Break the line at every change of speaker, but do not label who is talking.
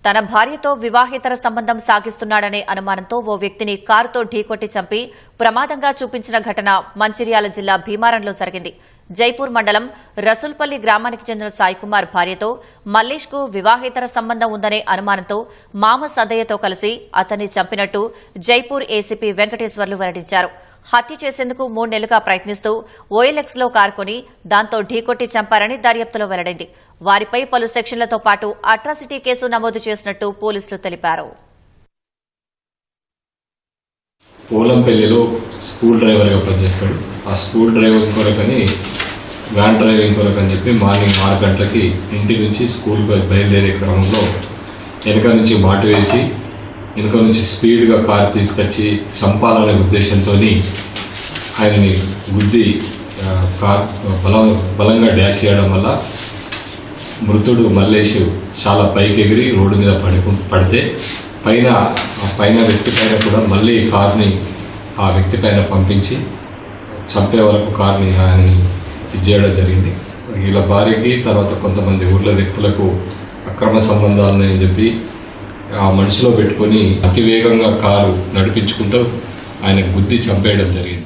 తన భార్యతో వివాహేతర సంబంధం సాగిస్తున్నాడనే అనుమానంతో ఓ వ్యక్తిని కారుతో ఢీకొట్టి చంపి ప్రమాదంగా చూపించిన ఘటన మంచిర్యాల జిల్లా భీమారంలో జరిగింది. జైపూర్ మండలం రసూల్పల్లి గ్రామానికి చెందిన సాయికుమార్ భార్యతో మల్లేష్ కు వివాహేతర సంబంధం ఉందనే అనుమానంతో మామ సదయ్యతో కలిసి అతన్ని చంపినట్టు జైపూర్ ఏసీపీ వెంకటేశ్వర్లు వెల్లడించారు. హత్య చేసేందుకు 3 నెలలుగా ప్రయత్నిస్తూ ఓఎల్ఎక్స్ లో కారు కొని దాంతో ఢీకొట్టి చంపారని దర్యాప్తులో వెల్లడైంది. వారిపై పలు సెక్షన్లతో పాటు అట్రాసిటీ కేసు నమోదు చేసినట్టు పోలీసులు తెలిపారు.
పోలంపల్లిలో స్కూల్ డ్రైవర్గా పనిచేస్తాడు. ఆ స్కూల్ డ్రైవర్ కొరకని వ్యాన్ డ్రైవింగ్ కొరకని చెప్పి మార్నింగ్ 6 గంటలకి ఇంటి నుంచి స్కూల్కి బయలుదేరే క్రమంలో వెనక నుంచి మాటు వేసి వెనుక నుంచి స్పీడ్గా కారు తీసుకొచ్చి చంపాలనే ఉద్దేశంతో ఆయనని గుద్ది కార్ బలంగా డాష్ చేయడం వల్ల మృతుడు మల్లేష్ చాలా పైకి ఎగిరి రోడ్డు మీద పడితే పైన వ్యక్తి పైన కూడా మళ్ళీ కార్ని ఆ వ్యక్తి పైన పంపించి చంపే వరకు కార్ని ఆయనని ఇచ్చేయడం జరిగింది. వీళ్ళ భార్యకి తర్వాత కొంతమంది ఊర్ల వ్యక్తులకు అక్రమ సంబంధాలు ఉన్నాయని చెప్పి ఆ మనసులో పెట్టుకుని అతివేగంగా కారు నడిపించుకుంటూ ఆయన గుద్ది చంపేయడం జరిగింది.